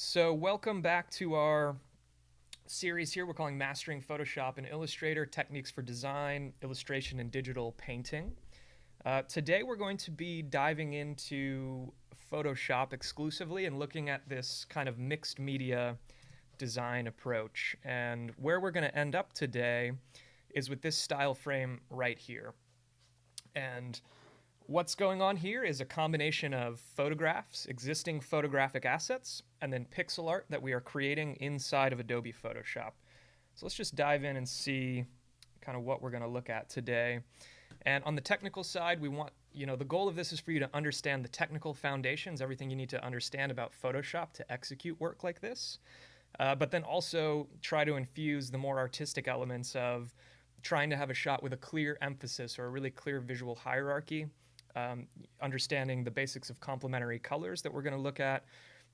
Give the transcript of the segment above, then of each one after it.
So welcome back to our series here we're calling Mastering Photoshop and Illustrator, Techniques for Design, Illustration, and Digital Painting. Today we're going to be diving into Photoshop exclusively and looking at this kind of mixed media design approach. And where we're going to end up today is with this style frame right here. And what's going on here is a combination of photographs, existing photographic assets, and then pixel art that we are creating inside of Adobe Photoshop. So let's just dive in and see kind of what we're going to look at today. And on the technical side, we want, the goal of this is for you to understand the technical foundations, everything you need to understand about Photoshop to execute work like this. But then also try to infuse the more artistic elements of trying to have a shot with a clear emphasis or a really clear visual hierarchy. Understanding the basics of complementary colors that we're going to look at,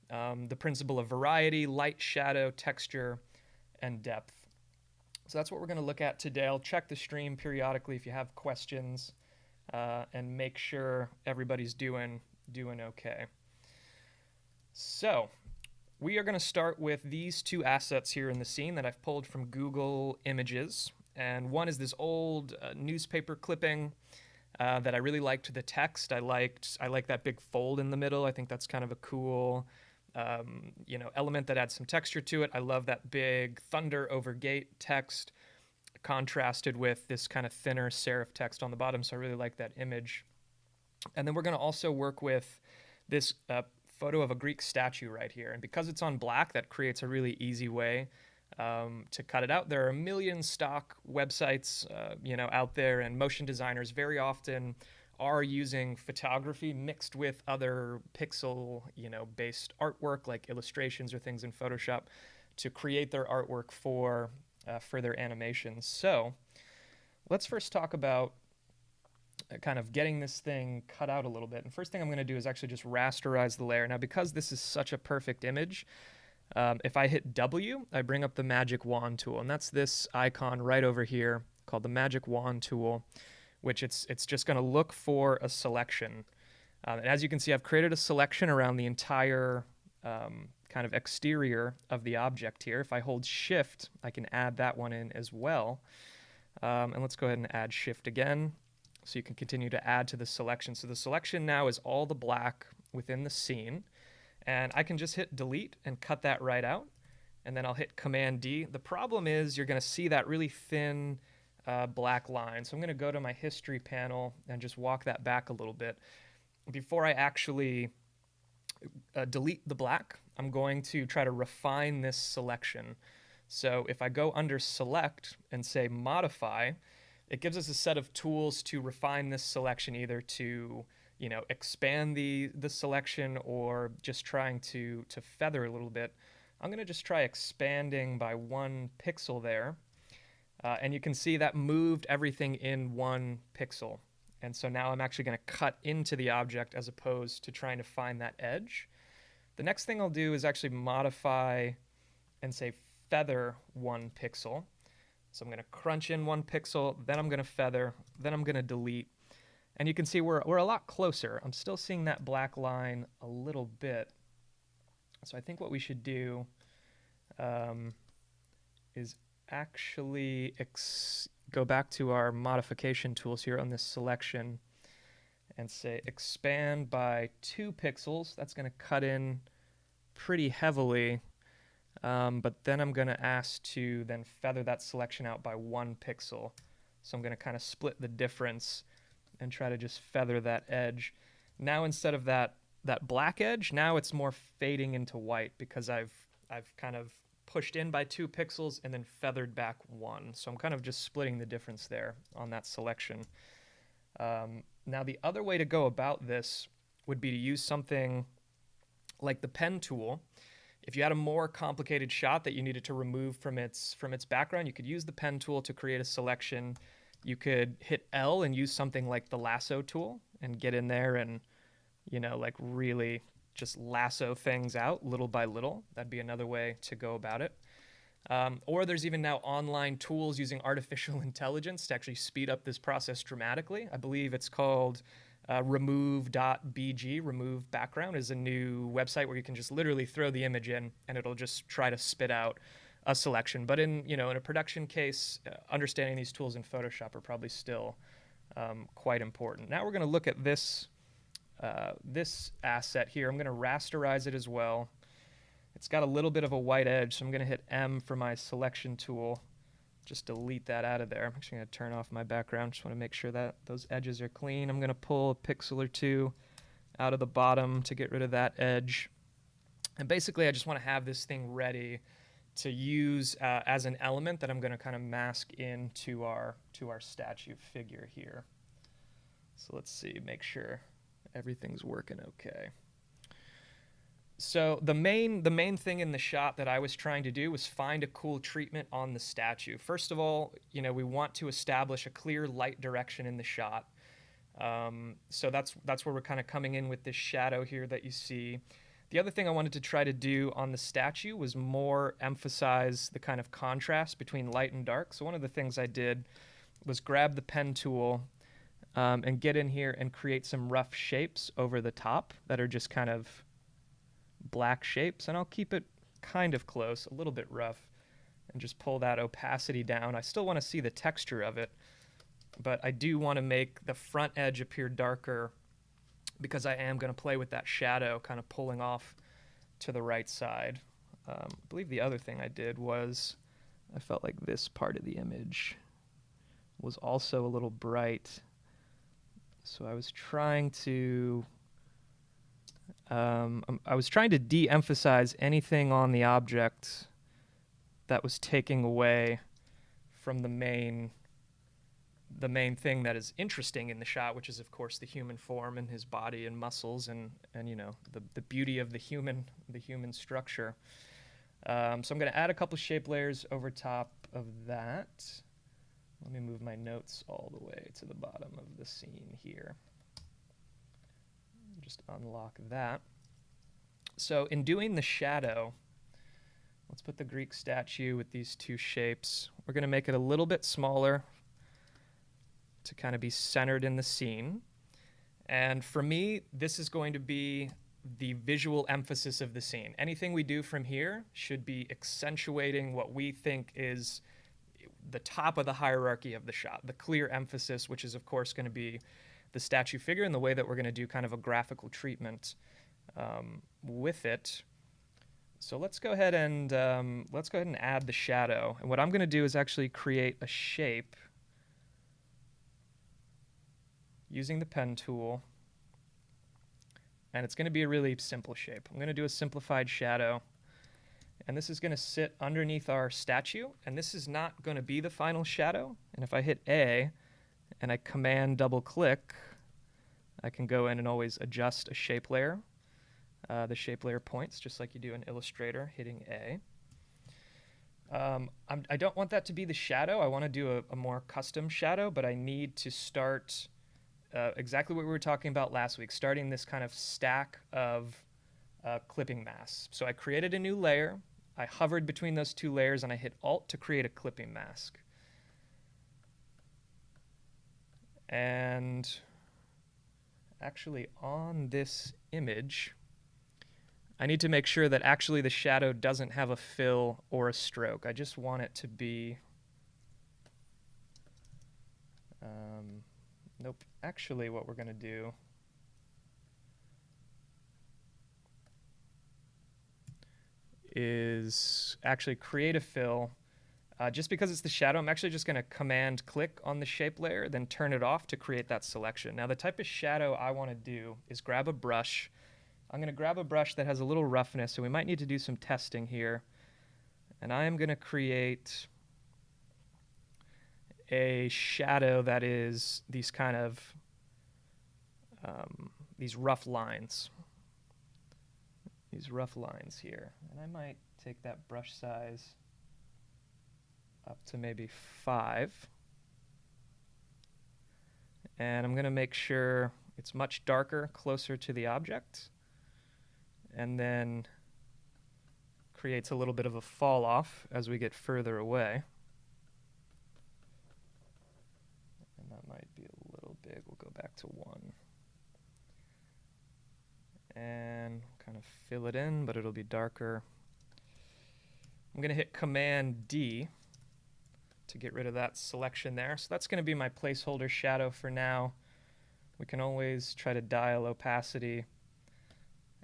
the principle of variety, light, shadow, texture, and depth. So that's what we're going to look at today. I'll check the stream periodically if you have questions and make sure everybody's doing okay. So we are going to start with these two assets here in the scene that I've pulled from Google Images. And one is this old newspaper clipping that I really liked the text. I like that big fold in the middle. I think that's kind of a cool, element that adds some texture to it. I love that big thunder over gate text contrasted with this kind of thinner serif text on the bottom. So I really like that image. And then we're going to also work with this photo of a Greek statue right here. And because it's on black, that creates a really easy way to cut it out. There are a million stock websites, out there, and motion designers very often are using photography mixed with other pixel, based artwork like illustrations or things in Photoshop to create their artwork for their animations. So let's first talk about kind of getting this thing cut out a little bit. And first thing I'm going to do is actually just rasterize the layer. Now, because this is such a perfect image, if I hit W, I bring up the magic wand tool, and that's this icon right over here called the magic wand tool, which it's just going to look for a selection. And as you can see, I've created a selection around the entire kind of exterior of the object here. If I hold Shift, I can add that one in as well. And let's go ahead and add Shift again, so you can continue to add to the selection. So the selection now is all the black within the scene. And I can just hit delete and cut that right out. And then I'll hit Command D. The problem is you're going to see that really thin black line. So I'm going to go to my history panel and just walk that back a little bit. Before I actually delete the black, I'm going to try to refine this selection. So if I go under Select and say Modify, it gives us a set of tools to refine this selection, either to expand the selection or just trying to feather a little bit. I'm going to just try expanding by 1 pixel there. And you can see that moved everything in 1 pixel. And so now I'm actually going to cut into the object as opposed to trying to find that edge. The next thing I'll do is actually modify and say feather 1 pixel. So I'm going to crunch in 1 pixel, then I'm going to feather, then I'm going to delete. And you can see we're a lot closer. I'm still seeing that black line a little bit. So I think what we should do is actually go back to our modification tools here on this selection and say expand by 2 pixels. That's going to cut in pretty heavily. But then I'm going to ask to then feather that selection out by 1 pixel. So I'm going to kind of split the difference and try to just feather that edge. Now instead of that black edge, now it's more fading into white because I've kind of pushed in by 2 pixels and then feathered back 1. So I'm kind of just splitting the difference there on that selection. Now the other way to go about this would be to use something like the pen tool. If you had a more complicated shot that you needed to remove from its background, you could use the pen tool to create a selection. You could hit L and use something like the lasso tool and get in there and, really just lasso things out little by little. That'd be another way to go about it. Or there's even now online tools using artificial intelligence to actually speed up this process dramatically. I believe it's called remove.bg, remove background, is a new website where you can just literally throw the image in and it'll just try to spit out a selection. But in a production case, understanding these tools in Photoshop are probably still quite important. Now we're going to look at this asset here. I'm going to rasterize it as well. It's got a little bit of a white edge, so I'm going to hit M for my selection tool. Just delete that out of there. I'm actually going to turn off my background. Just want to make sure that those edges are clean. I'm going to pull a pixel or two out of the bottom to get rid of that edge. And basically, I just want to have this thing ready to use as an element that I'm going to kind of mask into our statue figure here. So let's see, make sure everything's working okay. So the main thing in the shot that I was trying to do was find a cool treatment on the statue. First of all, we want to establish a clear light direction in the shot. So that's where we're kind of coming in with this shadow here that you see. The other thing I wanted to try to do on the statue was more emphasize the kind of contrast between light and dark. So one of the things I did was grab the pen tool and get in here and create some rough shapes over the top that are just kind of black shapes, and I'll keep it kind of close, a little bit rough, and just pull that opacity down. I still want to see the texture of it, but I do want to make the front edge appear darker because I am going to play with that shadow kind of pulling off to the right side. I believe the other thing I did was I felt like this part of the image was also a little bright, so I was trying to de-emphasize anything on the object that was taking away from the main thing that is interesting in the shot, which is of course the human form and his body and muscles and the beauty of the human structure. So I'm going to add a couple shape layers over top of that. Let me move my notes all the way to the bottom of the scene here. Just unlock that. So in doing the shadow, let's put the Greek statue with these two shapes. We're going to make it a little bit smaller to kind of be centered in the scene. And for me, this is going to be the visual emphasis of the scene. Anything we do from here should be accentuating what we think is the top of the hierarchy of the shot, the clear emphasis, which is of course going to be the statue figure and the way that we're going to do kind of a graphical treatment with it. So let's go ahead and add the shadow. And what I'm going to do is actually create a shape using the pen tool. And it's going to be a really simple shape. I'm going to do a simplified shadow. And this is going to sit underneath our statue. And this is not going to be the final shadow. And if I hit A, and I command double click, I can go in and always adjust a shape layer. The shape layer points, just like you do in Illustrator, hitting A. I don't want that to be the shadow. I want to do a more custom shadow, but I need to start exactly what we were talking about last week, starting this kind of stack of clipping masks. So I created a new layer. I hovered between those two layers, and I hit Alt to create a clipping mask. And actually on this image, I need to make sure that actually the shadow doesn't have a fill or a stroke. I just want it to be, nope, actually what we're going to do is actually create a fill. Just because it's the shadow, I'm actually just going to command click on the shape layer, then turn it off to create that selection. Now the type of shadow I want to do is grab a brush. I'm going to grab a brush that has a little roughness, so we might need to do some testing here. And I am going to create a shadow that is these kind of, these rough lines. These rough lines here. And I might take that brush size up to maybe 5. And I'm going to make sure it's much darker, closer to the object. And then creates a little bit of a fall off as we get further away. And that might be a little big. We'll go back to 1. and kind of fill it in, but it'll be darker. I'm going to hit Command D to get rid of that selection there. So that's going to be my placeholder shadow for now. We can always try to dial opacity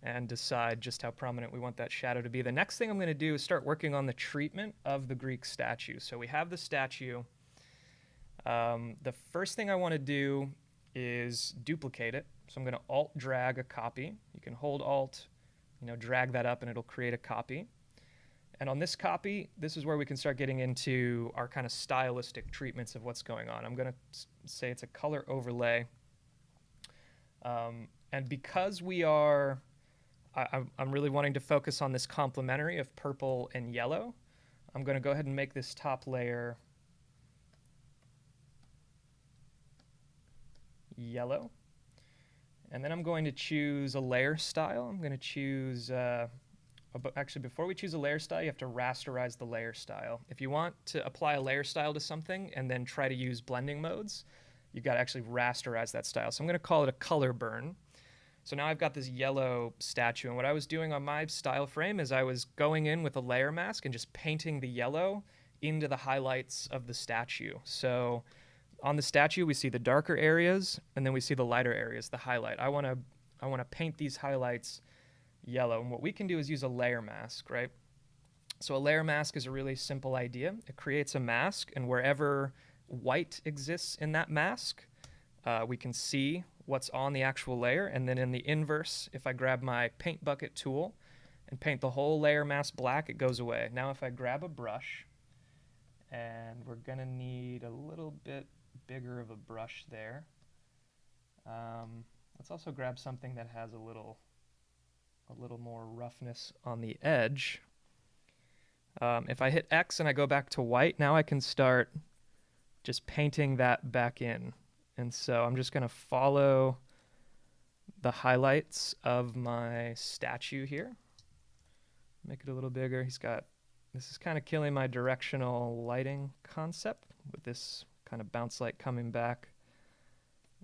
and decide just how prominent we want that shadow to be. The next thing I'm going to do is start working on the treatment of the Greek statue. So we have the statue. The first thing I want to do is duplicate it. So I'm going to Alt drag a copy. You can hold Alt, drag that up and it'll create a copy. And on this copy, this is where we can start getting into our kind of stylistic treatments of what's going on. I'm going to say it's a color overlay. And because I'm really wanting to focus on this complementary of purple and yellow, I'm going to go ahead and make this top layer yellow. And then I'm going to choose a layer style. I'm going to choose, actually before we choose a layer style, you have to rasterize the layer style. If you want to apply a layer style to something and then try to use blending modes, you've got to actually rasterize that style. So I'm going to call it a color burn. So now I've got this yellow statue, and what I was doing on my style frame is I was going in with a layer mask and just painting the yellow into the highlights of the statue. So on the statue, we see the darker areas, and then we see the lighter areas, the highlight. I want to paint these highlights yellow, and what we can do is use a layer mask, right? So a layer mask is a really simple idea. It creates a mask, and wherever white exists in that mask, we can see what's on the actual layer. And then in the inverse, if I grab my paint bucket tool and paint the whole layer mask black, it goes away. Now if I grab a brush, and we're gonna need a little bit bigger of a brush there. Let's also grab something that has a little more roughness on the edge. If I hit X and I go back to white, now I can start just painting that back in. And so I'm just going to follow the highlights of my statue here. Make it a little bigger. This is kind of killing my directional lighting concept with this kind of bounce light coming back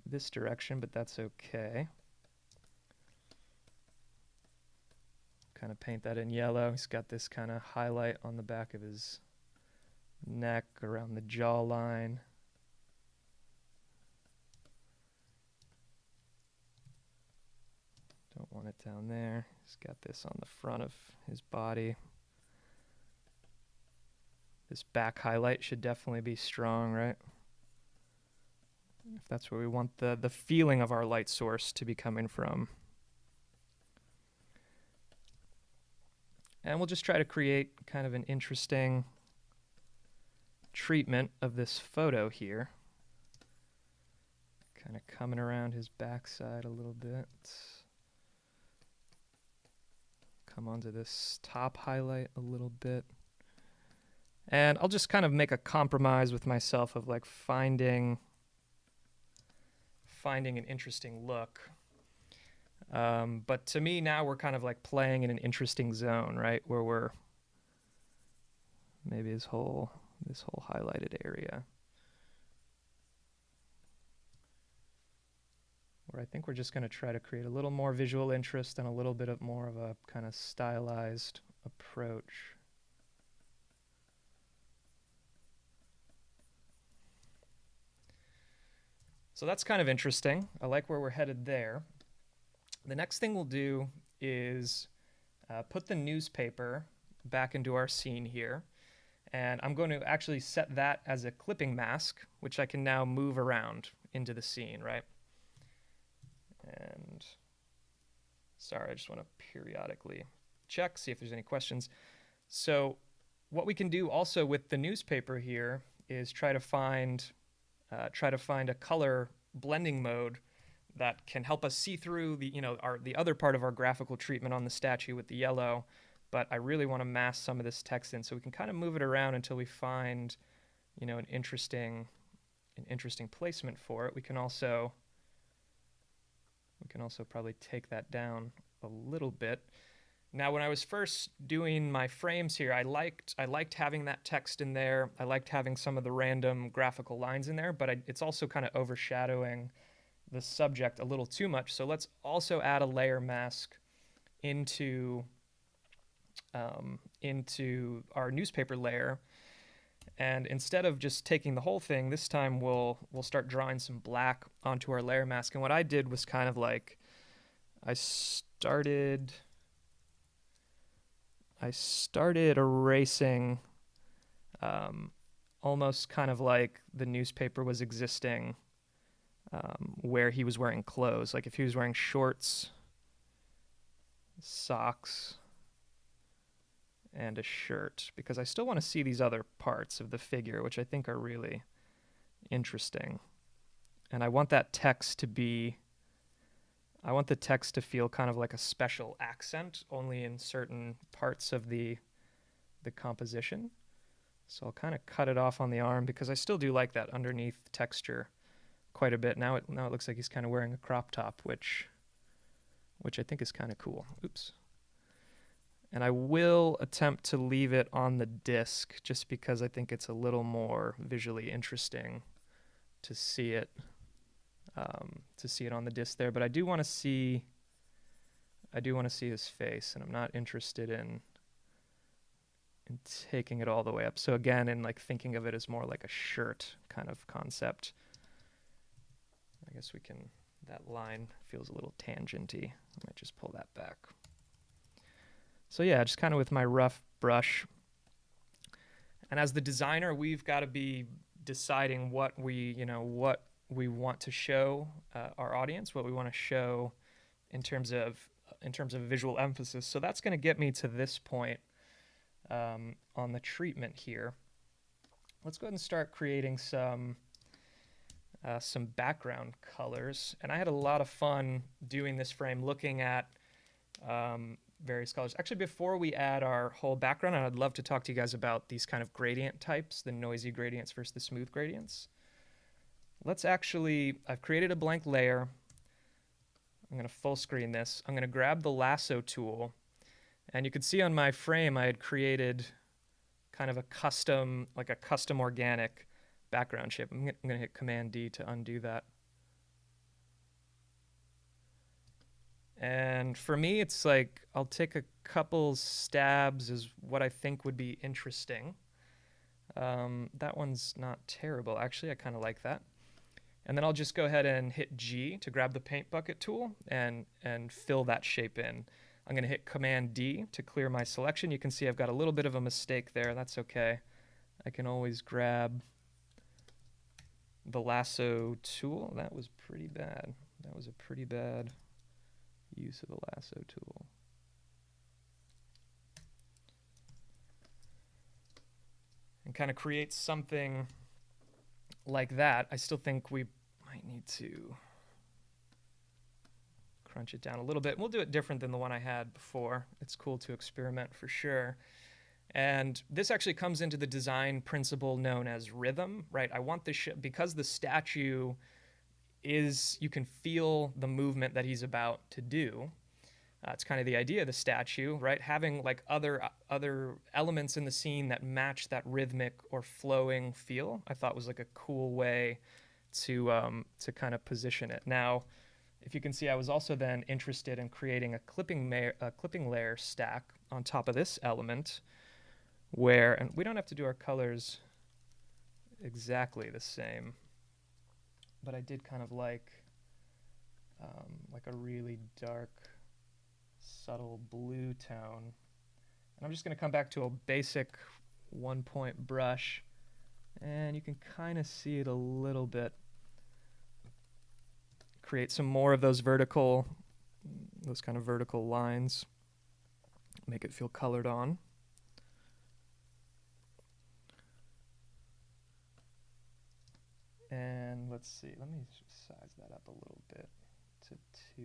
this direction, but that's okay. Kind of paint that in yellow. He's got this kind of highlight on the back of his neck, around the jawline. Don't want it down there. He's got this on the front of his body. This back highlight should definitely be strong, right? If that's where we want the feeling of our light source to be coming from. And we'll just try to create kind of an interesting treatment of this photo here. Kind of coming around his backside a little bit. Come onto this top highlight a little bit. And I'll just kind of make a compromise with myself of like finding an interesting look. But to me now we're kind of like playing in an interesting zone, right? Where we're maybe this whole highlighted area. Where I think we're just going to try to create a little more visual interest and a little bit of more of a kind of stylized approach. So that's kind of interesting. I like where we're headed there. The next thing we'll do is put the newspaper back into our scene here. And I'm going to actually set that as a clipping mask, which I can now move around into the scene, right? And sorry, I just want to periodically check, see if there's any questions. So what we can do also with the newspaper here is try to find a color blending mode that can help us see through the other part of our graphical treatment on the statue with the yellow. But I really want to mask some of this text in, so we can kind of move it around until we find, an interesting placement for it. We can also probably take that down a little bit. Now, when I was first doing my frames here, I liked having that text in there. I liked having some of the random graphical lines in there, but it's also kind of overshadowing the subject a little too much. So let's also add a layer mask into our newspaper layer. And instead of just taking the whole thing, this time we'll start drawing some black onto our layer mask. And what I did was kind of like, I started erasing almost kind of like the newspaper was existing where he was wearing clothes. Like if he was wearing shorts, socks, and a shirt, because I still want to see these other parts of the figure, which I think are really interesting. And I want that text to be, I want the text to feel kind of like a special accent only in certain parts of the composition. So I'll kind of cut it off on the arm because I still do like that underneath texture quite a bit. Now it looks like he's kind of wearing a crop top, which I think is kind of cool. Oops. And I will attempt to leave it on the disc just because I think it's a little more visually interesting to see it on the disc there. But I do want to see his face, and I'm not interested in taking it all the way up. So again, in like thinking of it as more like a shirt kind of concept. I guess that line feels a little tangenty. I might just pull that back. So yeah, just kind of with my rough brush. And as the designer, we've got to be deciding what we want to show our audience, what we want to show in terms of visual emphasis. So that's going to get me to this point on the treatment here. Let's go ahead and start creating some background colors. And I had a lot of fun doing this frame, looking at various colors. Actually, before we add our whole background, I'd love to talk to you guys about these kind of gradient types, the noisy gradients versus the smooth gradients. I've created a blank layer. I'm going to full screen this. I'm going to grab the lasso tool, and you can see on my frame I had created kind of a custom organic background shape. I'm going to hit Command D to undo that. And for me, it's like I'll take a couple stabs as what I think would be interesting. That one's not terrible. Actually, I kind of like that. And then I'll just go ahead and hit G to grab the paint bucket tool and fill that shape in. I'm going to hit Command D to clear my selection. You can see I've got a little bit of a mistake there. That's okay. I can always grab the lasso tool. That was pretty bad. That was a pretty bad use of the lasso tool. And kind of create something like that. I still think we might need to crunch it down a little bit. We'll do it different than the one I had before. It's cool to experiment for sure. And this actually comes into the design principle known as rhythm, right? I want this because the statue you can feel the movement that he's about to do. It's kind of the idea of the statue, right? Having like other elements in the scene that match that rhythmic or flowing feel, I thought was like a cool way to kind of position it. Now, if you can see, I was also then interested in creating a clipping layer stack on top of this element, and we don't have to do our colors exactly the same, but I did kind of like a really dark, subtle blue tone. And I'm just going to come back to a basic one-point brush, and you can kind of see it a little bit. Create some more of those kind of vertical lines. Make it feel colored on. And let's see, let me size that up a little bit to 2.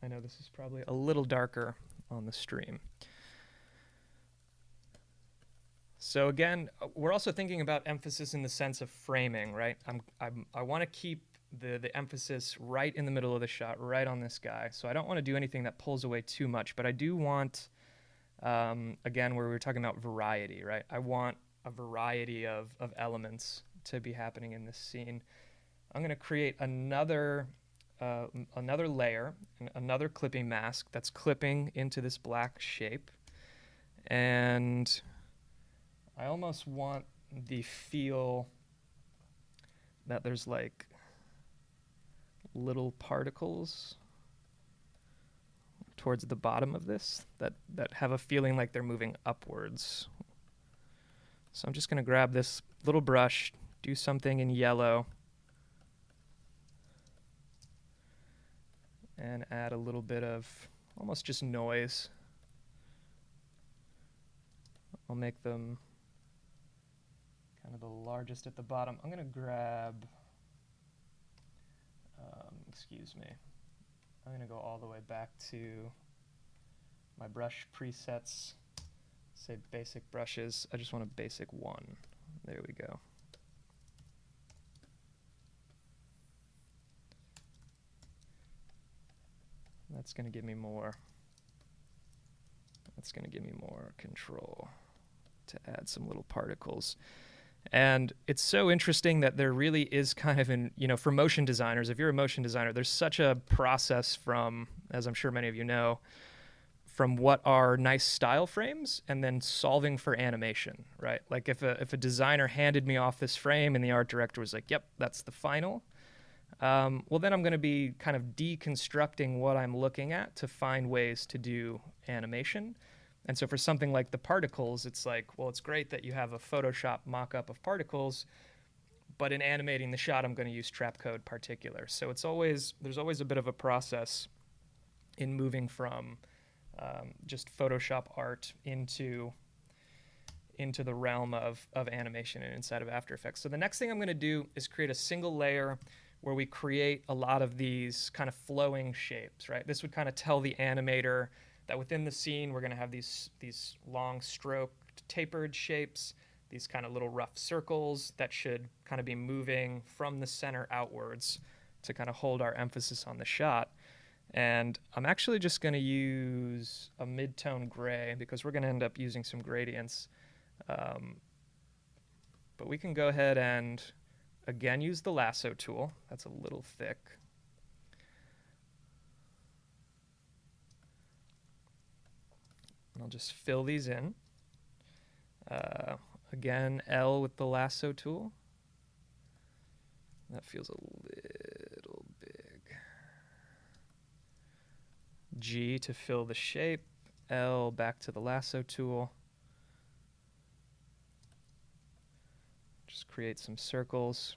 I know this is probably a little darker on the stream. So again, we're also thinking about emphasis in the sense of framing, right? I want to keep the emphasis right in the middle of the shot, right on this guy. So I don't want to do anything that pulls away too much, but I do want, again, where we were talking about variety, right? I want a variety of elements to be happening in this scene. I'm going to create another layer, another clipping mask that's clipping into this black shape. And I almost want the feel that there's like little particles towards the bottom of this that have a feeling like they're moving upwards. So I'm just going to grab this little brush, do something in yellow, and add a little bit of almost just noise. I'll make them kind of the largest at the bottom. I'm going to grab, excuse me, I'm going to go all the way back to my brush presets, say basic brushes. I just want a basic 1. There we go. That's going to give me more. That's going to give me more control to add some little particles. And it's so interesting that there really is kind of for motion designers, if you're a motion designer, there's such a process from, as I'm sure many of you know, from what are nice style frames and then solving for animation, right? Like if a designer handed me off this frame and the art director was like, yep, that's the final, well, then I'm going to be kind of deconstructing what I'm looking at to find ways to do animation. And so for something like the particles, it's like, well, it's great that you have a Photoshop mock-up of particles, but in animating the shot, I'm going to use trapcode particular. So there's always a bit of a process in moving from just Photoshop art into the realm of animation and inside of After Effects. So the next thing I'm going to do is create a single layer where we create a lot of these kind of flowing shapes, right? This would kind of tell the animator that within the scene, we're going to have these long stroked tapered shapes, these kind of little rough circles that should kind of be moving from the center outwards to kind of hold our emphasis on the shot. And I'm actually just going to use a mid-tone gray because we're going to end up using some gradients. But we can go ahead and, again, use the lasso tool. That's a little thick. And I'll just fill these in. Again, L with the lasso tool. That feels a little big. G to fill the shape. L back to the lasso tool. Just create some circles.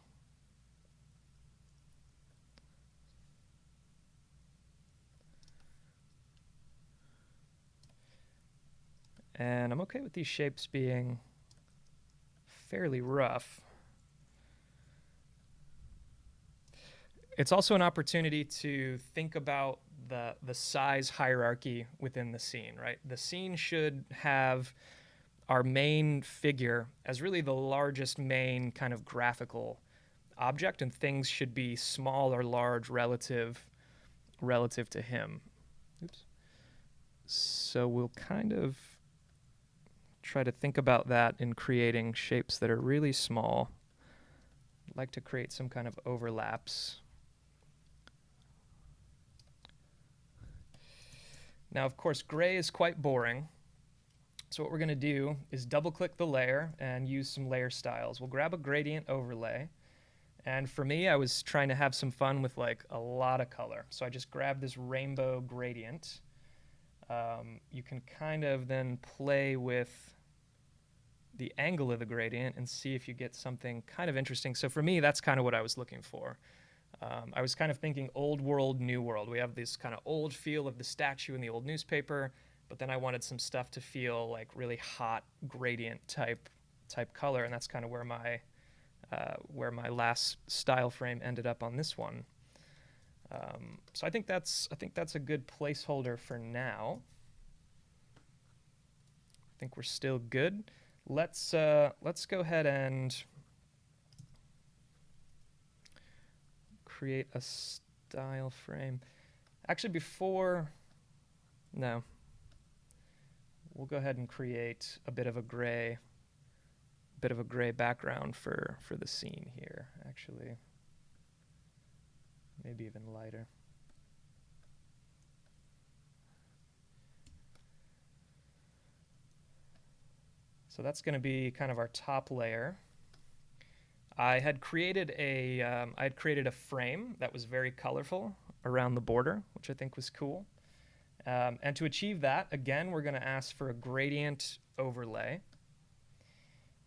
And I'm okay with these shapes being fairly rough. It's also an opportunity to think about the size hierarchy within the scene, right? The scene should have our main figure as really the largest main kind of graphical object, and things should be small or large relative to him. Oops. So we'll kind of try to think about that in creating shapes that are really small. I'd like to create some kind of overlaps. Now, of course, gray is quite boring. So what we're going to do is double-click the layer and use some layer styles. We'll grab a gradient overlay. And for me, I was trying to have some fun with like a lot of color. So I just grabbed this rainbow gradient. You can kind of then play with the angle of the gradient and see if you get something kind of interesting. So for me, that's kind of what I was looking for. I was kind of thinking old world, new world. We have this kind of old feel of the statue in the old newspaper, but then I wanted some stuff to feel like really hot gradient type color, and that's kind of where my last style frame ended up on this one. So I think that's a good placeholder for now. I think we're still good. Let's go ahead and create a style frame. Actually, we'll go ahead and create a bit of a gray bit of a gray background for the scene here, actually. Maybe even lighter. So that's going to be kind of our top layer. I had created a frame that was very colorful around the border, which I think was cool. And to achieve that, again, we're going to ask for a gradient overlay.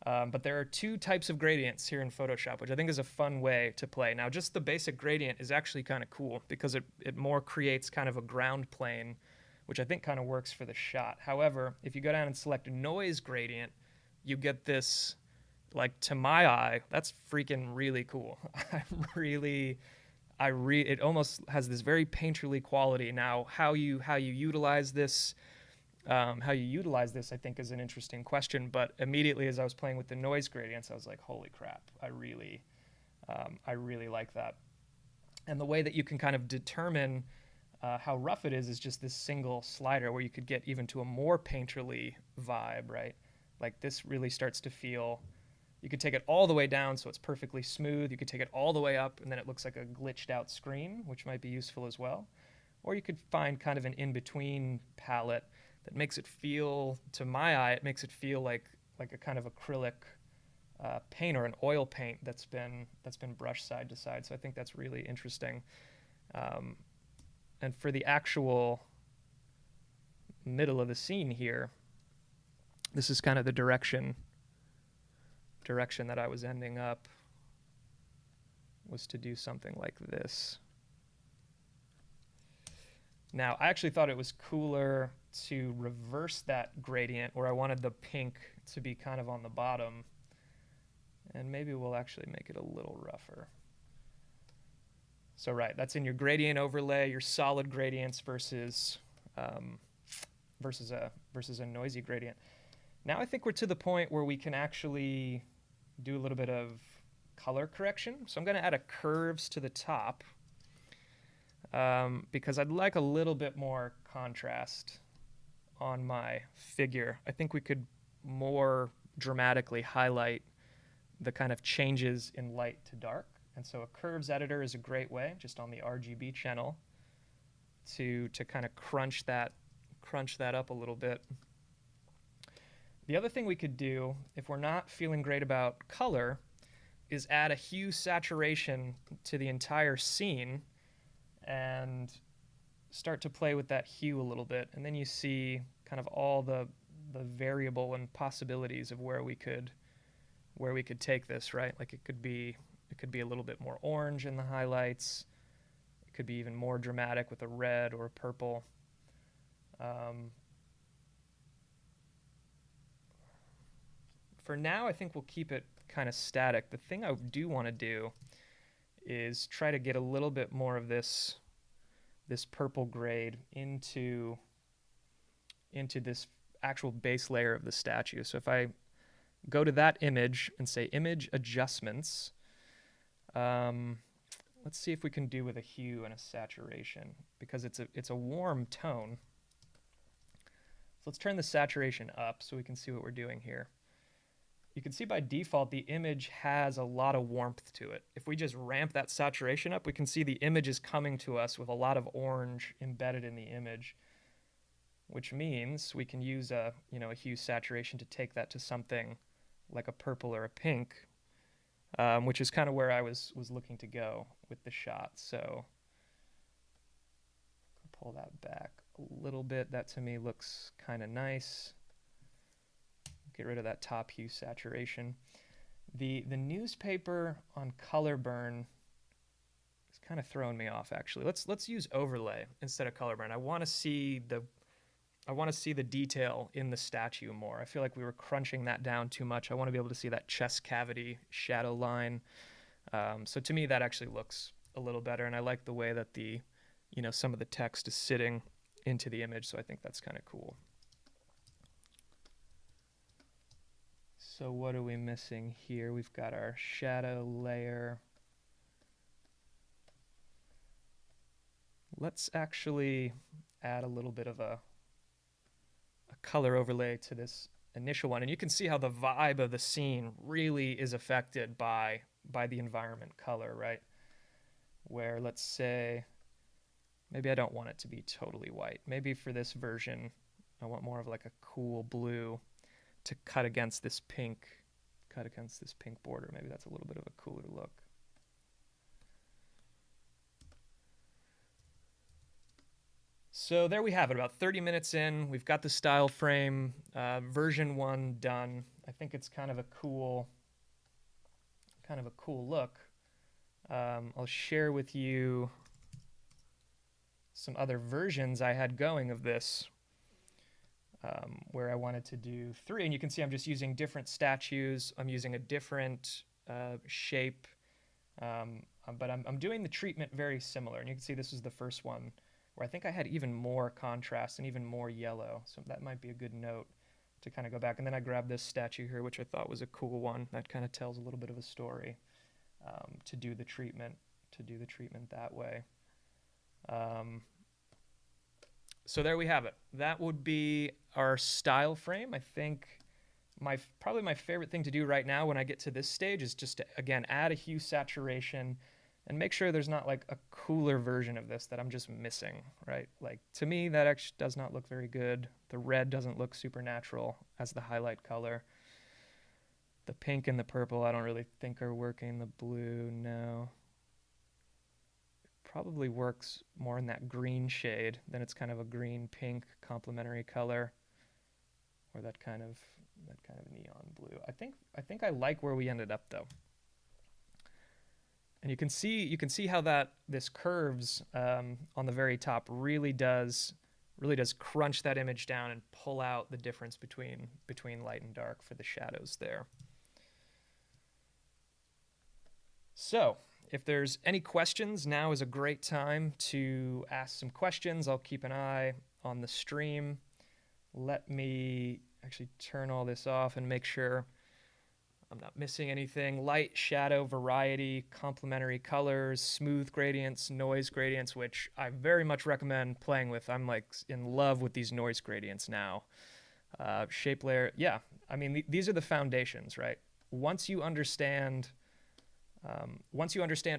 But there are two types of gradients here in Photoshop, which I think is a fun way to play. Now, just the basic gradient is actually kind of cool because it more creates kind of a ground plane, which I think kind of works for the shot. However, if you go down and select noise gradient, you get this, like, to my eye, that's freaking really cool. It almost has this very painterly quality. Now, how you utilize this, I think, is an interesting question. But immediately, as I was playing with the noise gradients, I was like, "Holy crap! I really like that." And the way that you can kind of determine how rough it is just this single slider, where you could get even to a more painterly vibe, right? Like this really starts to feel. You could take it all the way down so it's perfectly smooth. You could take it all the way up and then it looks like a glitched out screen, which might be useful as well. Or you could find kind of an in-between palette that makes it feel, to my eye, it makes it feel like a kind of acrylic paint or an oil paint that's been brushed side to side. So I think that's really interesting. And for the actual middle of the scene here, this is kind of the direction that I was ending up, was to do something like this. Now, I actually thought it was cooler to reverse that gradient, where I wanted the pink to be kind of on the bottom, and maybe we'll actually make it a little rougher. So right, that's in your gradient overlay, your solid gradients versus a noisy gradient. Now I think we're to the point where we can actually do a little bit of color correction. So I'm going to add a curves to the top because I'd like a little bit more contrast on my figure. I think we could more dramatically highlight the kind of changes in light to dark. And so a curves editor is a great way, just on the RGB channel, to kind of crunch that up a little bit. The other thing we could do, if we're not feeling great about color, is add a HueSaturation to the entire scene and start to play with that hue a little bit. And then you see kind of all the variable and possibilities of where we could take this, right? Like it could be a little bit more orange in the highlights. It could be even more dramatic with a red or a purple. For now, I think we'll keep it kind of static. The thing I do want to do is try to get a little bit more of this purple grade into this actual base layer of the statue. So if I go to that image and say Image Adjustments, let's see if we can do with a hue and a saturation, because it's a warm tone. So let's turn the saturation up so we can see what we're doing here. You can see by default the image has a lot of warmth to it. If we just ramp that saturation up, we can see the image is coming to us with a lot of orange embedded in the image, which means we can use a hue saturation to take that to something like a purple or a pink, which is kind of where I was looking to go with the shot. So pull that back a little bit. That to me looks kind of nice. Get rid of that top hue saturation. The newspaper on color burn is kind of throwing me off, actually. Let's use overlay instead of color burn. I want to see the detail in the statue more. I feel like we were crunching that down too much. I want to be able to see that chest cavity shadow line. So to me, that actually looks a little better, and I like the way that some of the text is sitting into the image. So I think that's kind of cool. So what are we missing here? We've got our shadow layer. Let's actually add a little bit of a color overlay to this initial one. And you can see how the vibe of the scene really is affected by the environment color, right? Where, let's say, maybe I don't want it to be totally white. Maybe for this version, I want more of like a cool blue to cut against this pink border. Maybe that's a little bit of a cooler look. So there we have it, about 30 minutes in. We've got the style frame, version 1 done. I think it's kind of a cool look. I'll share with you some other versions I had going of this, where I wanted to do 3. And you can see I'm just using different statues. I'm using a different shape, but I'm doing the treatment very similar. And you can see this is the first one, where I think I had even more contrast and even more yellow. So that might be a good note to kind of go back. And then I grabbed this statue here, which I thought was a cool one. That kind of tells a little bit of a story, to do the treatment that way. So there we have it. That would be our style frame. I think probably my favorite thing to do right now when I get to this stage is just to, again, add a hue saturation and make sure there's not like a cooler version of this that I'm just missing, right? Like, to me, that actually does not look very good. The red doesn't look super natural as the highlight color. The pink and the purple I don't really think are working. The blue, no. It probably works more in that green shade. Then it's kind of a green-pink complementary color, or that kind of neon blue. I think I like where we ended up though. And you can see how this curves on the very top really does crunch that image down and pull out the difference between light and dark for the shadows there. So if there's any questions, now is a great time to ask some questions. I'll keep an eye on the stream. Let me actually turn all this off and make sure I'm not missing anything. Light, shadow, variety, complementary colors, smooth gradients, noise gradients, which I very much recommend playing with. I'm like in love with these noise gradients now. Shape layer, yeah. I mean, these are the foundations, right? Once you understand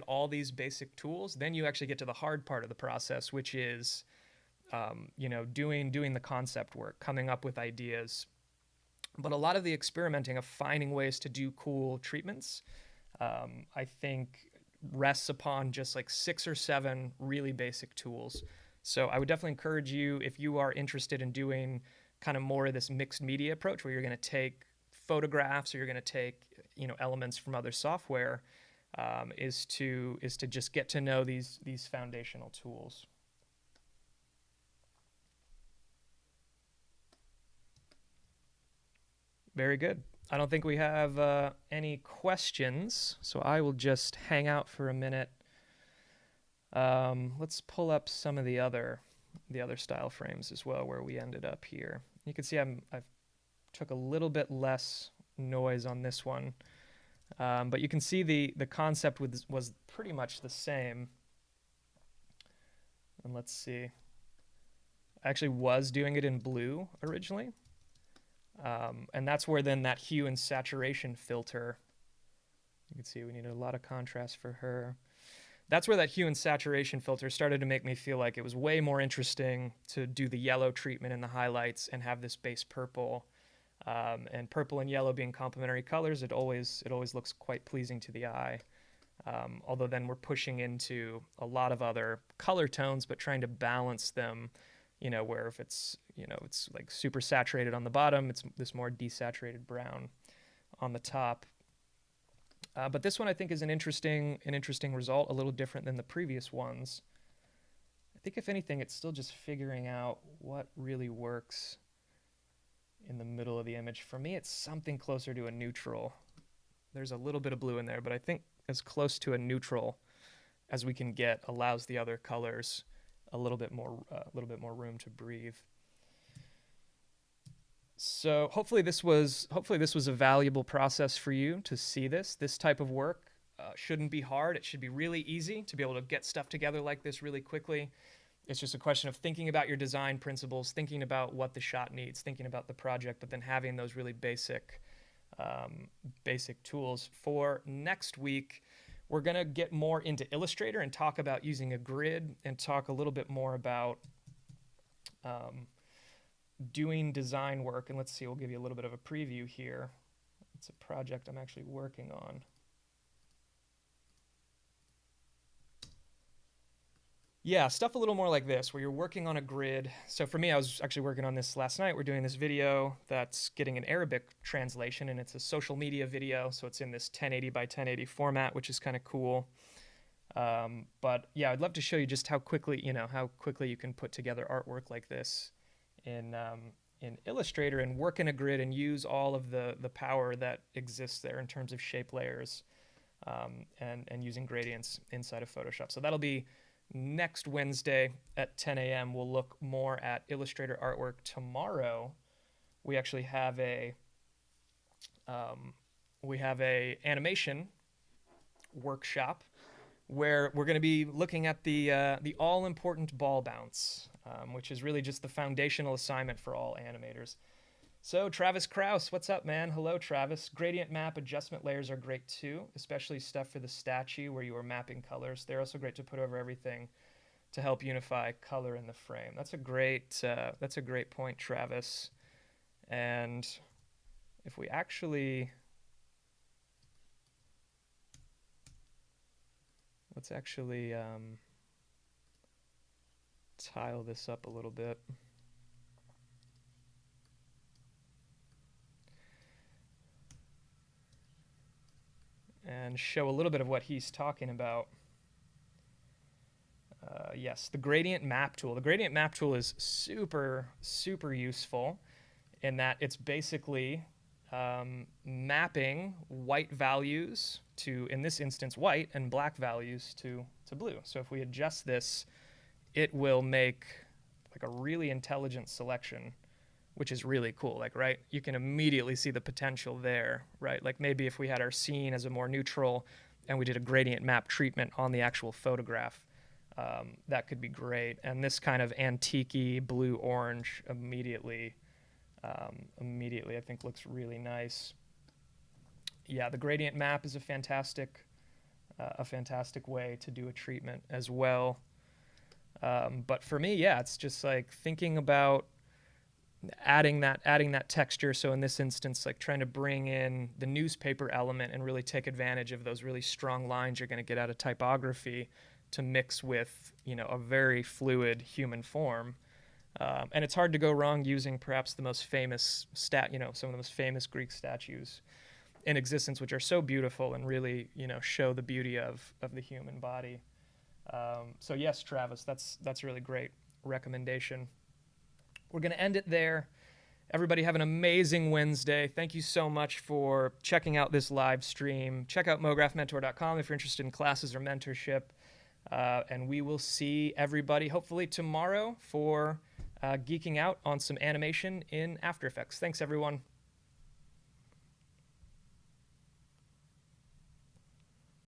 all these basic tools, then you actually get to the hard part of the process, which is, doing the concept work, coming up with ideas. But a lot of the experimenting of finding ways to do cool treatments, I think rests upon just like 6 or 7 really basic tools. So I would definitely encourage you, if you are interested in doing kind of more of this mixed media approach, where you're going to take photographs or you're going to take elements from other software, is to just get to know these foundational tools. Very good. I don't think we have any questions, so I will just hang out for a minute. Let's pull up some of the other style frames as well, where we ended up here. You can see I've took a little bit less noise on this one, but you can see the concept was pretty much the same. And let's see. I actually was doing it in blue originally. And that's where then that hue and saturation filter, you can see we needed a lot of contrast for her. That's where that hue and saturation filter started to make me feel like it was way more interesting to do the yellow treatment in the highlights and have this base purple. And purple and yellow being complementary colors, it always looks quite pleasing to the eye. Although then we're pushing into a lot of other color tones, but trying to balance them, where if it's, it's like super saturated on the bottom, it's this more desaturated brown on the top. But this one I think is an interesting result, a little different than the previous ones. I think if anything, it's still just figuring out what really works in the middle of the image. For me, it's something closer to a neutral. There's a little bit of blue in there, but I think as close to a neutral as we can get allows the other colors a little bit more room to breathe. So hopefully this was a valuable process for you to see this. This type of work shouldn't be hard. It should be really easy to be able to get stuff together like this really quickly. It's just a question of thinking about your design principles, thinking about what the shot needs, thinking about the project, but then having those really basic tools. For next week, we're going to get more into Illustrator and talk about using a grid and talk a little bit more about doing design work. And let's see, we'll give you a little bit of a preview here. It's a project I'm actually working on. Yeah, stuff a little more like this, where you're working on a grid. So for me, I was actually working on this last night. We're doing this video that's getting an Arabic translation, and it's a social media video, so it's in this 1080 by 1080 format, which is kind of cool. But yeah, I'd love to show you just how quickly you can put together artwork like this in Illustrator and work in a grid and use all of the power that exists there in terms of shape layers and using gradients inside of Photoshop. So that'll be next Wednesday at 10 a.m. We'll look more at Illustrator artwork. Tomorrow, we actually have a animation workshop where we're going to be looking at the all-important ball bounce, which is really just the foundational assignment for all animators. So Travis Kraus, what's up, man? Hello, Travis. Gradient map adjustment layers are great too, especially stuff for the statue where you are mapping colors. They're also great to put over everything to help unify color in the frame. That's a great point, Travis. And if we actually, let's actually tile this up a little bit. And show a little bit of what he's talking about. Yes, the gradient map tool. The gradient map tool is super, super useful in that it's basically mapping white values to, in this instance, white, and black values to blue. So if we adjust this, it will make like a really intelligent selection, which is really cool. Like, right, you can immediately see the potential there, right? Like maybe if we had our scene as a more neutral and we did a gradient map treatment on the actual photograph, that could be great. And this kind of antique-y blue-orange immediately I think looks really nice. Yeah, the gradient map is a fantastic way to do a treatment as well. But for me, yeah, it's just like thinking about adding that texture. So in this instance, like trying to bring in the newspaper element and really take advantage of those really strong lines you're going to get out of typography to mix with, a very fluid human form. And it's hard to go wrong using perhaps the most famous some of the most famous Greek statues in existence, which are so beautiful and really, show the beauty of the human body. So yes, Travis, that's a really great recommendation. We're going to end it there. Everybody have an amazing Wednesday. Thank you so much for checking out this live stream. Check out mographmentor.com if you're interested in classes or mentorship. And we will see everybody hopefully tomorrow for geeking out on some animation in After Effects. Thanks, everyone.